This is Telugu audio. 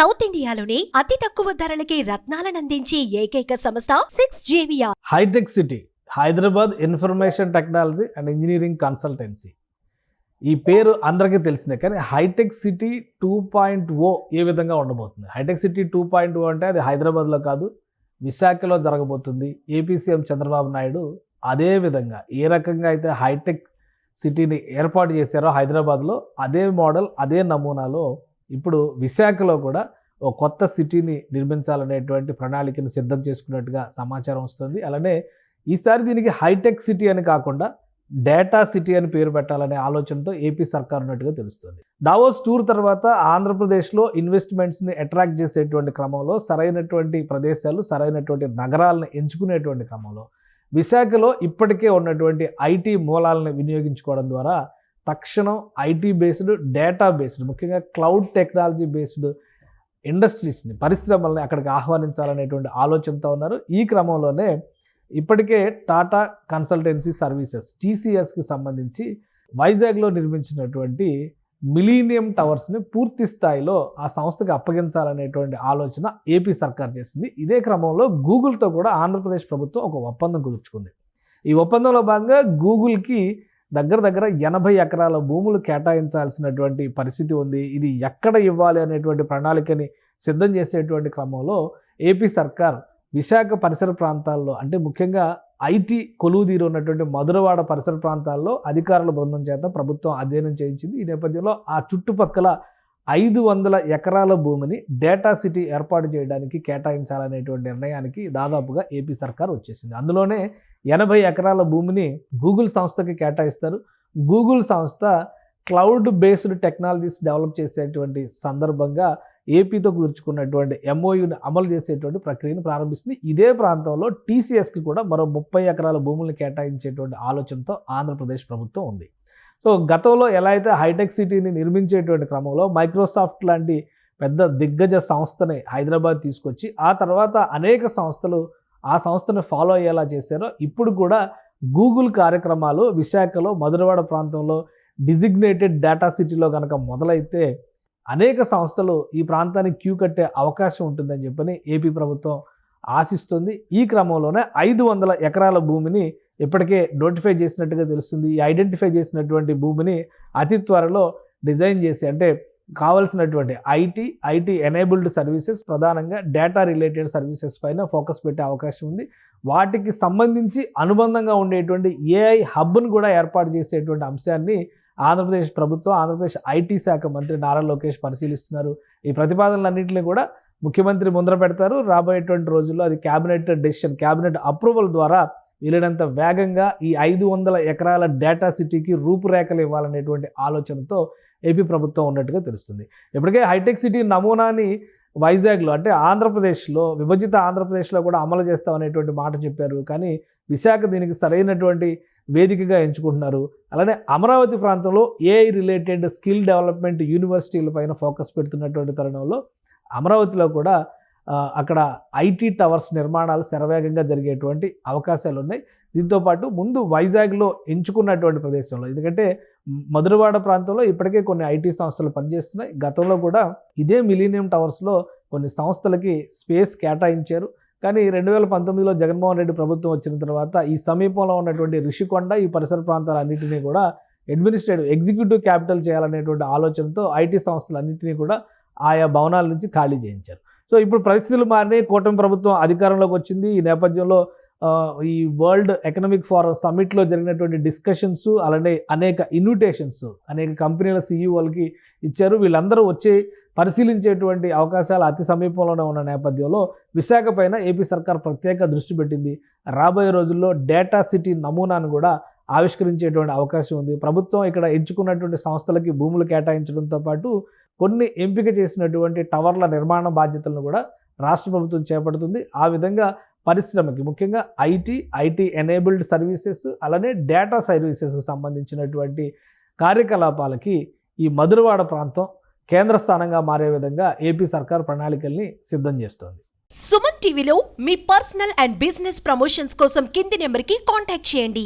సౌత్ ఇండియాలోనే అతి తక్కువ ధరలకి రత్నాలనందించే ఏకైక సంస్థ 6JVR. Hitech city Hyderabad information technology and engineering consultancy. ఈ పేరు అందరికీ తెలిసిందే, కానీ హైటెక్ సిటీ 2.0 ఏ విధంగా ఉండబోతుంది? హైటెక్ సిటీ 2.0 అంటే అది హైదరాబాద్లో కాదు, విశాఖలో జరగబోతుంది. ఏపీ సీఎం చంద్రబాబు నాయుడు అదే విధంగా ఏ రకంగా అయితే హైటెక్ సిటీని ఏర్పాటు చేశారో హైదరాబాద్లో, అదే మోడల్ అదే నమూనాలో ఇప్పుడు విశాఖలో కూడా ఒక కొత్త సిటీని నిర్మించాలనేటువంటి ప్రణాళికను సిద్ధం చేసుకున్నట్టుగా సమాచారం వస్తుంది. అలానే ఈసారి దీనికి హైటెక్ సిటీ అని కాకుండా డేటా సిటీ అని పేరు పెట్టాలనే ఆలోచనతో ఏపీ సర్కార్ ఉన్నట్టుగా తెలుస్తుంది. దావోస్ టూర్ తర్వాత ఆంధ్రప్రదేశ్లో ఇన్వెస్ట్మెంట్స్ని అట్రాక్ట్ చేసేటువంటి క్రమంలో సరైనటువంటి ప్రదేశాలు, సరైనటువంటి నగరాలను ఎంచుకునేటువంటి క్రమంలో విశాఖలో ఇప్పటికే ఉన్నటువంటి ఐటీ మూలాలను వినియోగించుకోవడం ద్వారా తక్షణం ఐటీ బేస్డ్, డేటా బేస్డ్, ముఖ్యంగా క్లౌడ్ టెక్నాలజీ బేస్డ్ ఇండస్ట్రీస్ని, పరిశ్రమల్ని అక్కడికి ఆహ్వానించాలనేటువంటి ఆలోచనతో ఉన్నారు. ఈ క్రమంలోనే ఇప్పటికే టాటా కన్సల్టెన్సీ సర్వీసెస్ TCSకి సంబంధించి వైజాగ్లో నిర్మించినటువంటి మిలీనియం టవర్స్ని పూర్తి స్థాయిలో ఆ సంస్థకి అప్పగించాలనేటువంటి ఆలోచన ఏపీ సర్కార్ చేసింది. ఇదే క్రమంలో గూగుల్తో కూడా ఆంధ్రప్రదేశ్ ప్రభుత్వం ఒక ఒప్పందం కుదుర్చుకుంది. ఈ ఒప్పందంలో భాగంగా గూగుల్కి దగ్గర 80 ఎకరాల భూములు కేటాయించాల్సినటువంటి పరిస్థితి ఉంది. ఇది ఎక్కడ ఇవ్వాలి అనేటువంటి ప్రణాళికని సిద్ధం చేసేటువంటి క్రమంలో ఏపీ సర్కార్ విశాఖ పరిసర ప్రాంతాల్లో, అంటే ముఖ్యంగా ఐటీ కొలువుదీరు ఉన్నటువంటి మధురవాడ పరిసర ప్రాంతాల్లో అధికారుల బృందం చేత ప్రభుత్వం అధ్యయనం చేయించింది. ఈ నేపథ్యంలో ఆ చుట్టుపక్కల 500 ఎకరాల భూమిని డేటా సిటీ ఏర్పాటు చేయడానికి కేటాయించాలనేటువంటి నిర్ణయానికి దాదాపుగా ఏపీ సర్కార్ వచ్చేసింది. అందులోనే 80 ఎకరాల భూమిని గూగుల్ సంస్థకి కేటాయిస్తారు. గూగుల్ సంస్థ క్లౌడ్ బేస్డ్ టెక్నాలజీస్ డెవలప్ చేసేటువంటి సందర్భంగా ఏపీతో కూర్చుకున్నటువంటి MOUని అమలు చేసేటువంటి ప్రక్రియను ప్రారంభిస్తుంది. ఇదే ప్రాంతంలో TCSకి కూడా మరో 30 ఎకరాల భూములను కేటాయించేటువంటి ఆలోచనతో ఆంధ్రప్రదేశ్ ప్రభుత్వం ఉంది. సో గతంలో ఎలా అయితే హైటెక్ సిటీని నిర్మించేటువంటి క్రమంలో మైక్రోసాఫ్ట్ లాంటి పెద్ద దిగ్గజ సంస్థని హైదరాబాద్ తీసుకొచ్చి ఆ తర్వాత అనేక సంస్థలు ఆ సంస్థను ఫాలో అయ్యేలా చేశారో, ఇప్పుడు కూడా గూగుల్ కార్యక్రమాలు విశాఖలో మధురవాడ ప్రాంతంలో డిజిగ్నేటెడ్ డేటా సిటీలో కనుక మొదలైతే అనేక సంస్థలు ఈ ప్రాంతానికి క్యూ కట్టే అవకాశం ఉంటుందని చెప్పని ఏపీ ప్రభుత్వం ఆశిస్తుంది. ఈ క్రమంలోనే 500 ఎకరాల భూమిని ఇప్పటికే నోటిఫై చేసినట్టుగా తెలుస్తుంది. ఈ ఐడెంటిఫై చేసినటువంటి భూమిని అతి త్వరలో డిజైన్ చేసి, అంటే కావాల్సినటువంటి ఐటీ ఎనేబుల్డ్ సర్వీసెస్, ప్రధానంగా డేటా రిలేటెడ్ సర్వీసెస్ పైన ఫోకస్ పెట్టే అవకాశం ఉంది. వాటికి సంబంధించి అనుబంధంగా ఉండేటువంటి AI హబ్ను కూడా ఏర్పాటు చేసేటువంటి అంశాన్ని ఆంధ్రప్రదేశ్ ప్రభుత్వం, ఆంధ్రప్రదేశ్ ఐటీ శాఖ మంత్రి నారా లోకేష్ పరిశీలిస్తున్నారు. ఈ ప్రతిపాదనలన్నింటినీ కూడా ముఖ్యమంత్రి ముందర పెడతారు. రాబోయేటువంటి రోజుల్లో అది క్యాబినెట్ అప్రూవల్ ద్వారా వీలైనంత వేగంగా ఈ 500 ఎకరాల డేటా సిటీకి రూపురేఖలు ఇవ్వాలనేటువంటి ఆలోచనతో ఏపీ ప్రభుత్వం ఉన్నట్టుగా తెలుస్తుంది. ఇప్పటికే హైటెక్ సిటీ నమూనాని వైజాగ్లో, అంటే ఆంధ్రప్రదేశ్లో, విభజిత ఆంధ్రప్రదేశ్లో కూడా అమలు చేస్తామనేటువంటి మాట చెప్పారు. కానీ విశాఖ దీనికి సరైనటువంటి వేదికగా ఎంచుకుంటున్నారు. అలానే అమరావతి ప్రాంతంలో AI రిలేటెడ్ స్కిల్ డెవలప్మెంట్ యూనివర్సిటీల పైన ఫోకస్ పెడుతున్నటువంటి తరుణంలో అమరావతిలో కూడా అక్కడ ఐటీ టవర్స్ నిర్మాణాలు శరవేగంగా జరిగేటువంటి అవకాశాలు ఉన్నాయి. దీంతోపాటు ముందు వైజాగ్లో ఎంచుకున్నటువంటి ప్రదేశంలో, ఎందుకంటే మధురవాడ ప్రాంతంలో ఇప్పటికే కొన్ని ఐటీ సంస్థలు పనిచేస్తున్నాయి. గతంలో కూడా ఇదే మిలీనియం టవర్స్లో కొన్ని సంస్థలకి స్పేస్ కేటాయించారు. కానీ 2019లో జగన్మోహన్ రెడ్డి ప్రభుత్వం వచ్చిన తర్వాత ఈ సమీపంలో ఉన్నటువంటి రిషికొండ, ఈ పరిసర ప్రాంతాలన్నింటినీ కూడా ఎగ్జిక్యూటివ్ క్యాపిటల్ చేయాలనేటువంటి ఆలోచనతో ఐటీ సంస్థలన్నింటినీ కూడా ఆయా భవనాల నుంచి ఖాళీ చేయించారు. సో ఇప్పుడు పరిస్థితులు మారినాయి. కూటమి ప్రభుత్వం అధికారంలోకి వచ్చింది. ఈ నేపథ్యంలో ఈ వరల్డ్ ఎకనామిక్ ఫోరం సమ్మిట్లో జరిగినటువంటి డిస్కషన్స్, అలానే అనేక ఇన్విటేషన్స్ అనేక కంపెనీల CEOలకి ఇచ్చారు. వీళ్ళందరూ వచ్చి పరిశీలించేటువంటి అవకాశాలు అతి సమీపంలోనే ఉన్న నేపథ్యంలో విశాఖ పైన ఏపీ సర్కార్ ప్రత్యేక దృష్టి పెట్టింది. రాబోయే రోజుల్లో డేటా సిటీ నమూనాను కూడా ఆవిష్కరించేటువంటి అవకాశం ఉంది. ప్రభుత్వం ఇక్కడ ఎంచుకున్నటువంటి సంస్థలకి భూములు కేటాయించడంతో పాటు కొన్ని ఎంపిక చేసినటువంటి టవర్ల నిర్మాణ బాధ్యతలను కూడా రాష్ట్ర ప్రభుత్వం చేపడుతుంది. ఆ విధంగా పరిశ్రమకి, ముఖ్యంగా ఐటీ ఎనేబుల్డ్ సర్వీసెస్, అలానే డేటా సర్వీసెస్కి సంబంధించినటువంటి కార్యకలాపాలకి ఈ మధురవాడ ప్రాంతం కేంద్ర స్థానంగా మారే విధంగా ఏపీ సర్కార్ ప్రణాళికల్ని సిద్ధం చేస్తోంది. సుమన్ టీవీలో మీ పర్సనల్ అండ్ బిజినెస్ ప్రమోషన్స్ కోసం కింది నెంబర్కి కాంటాక్ట్ చేయండి.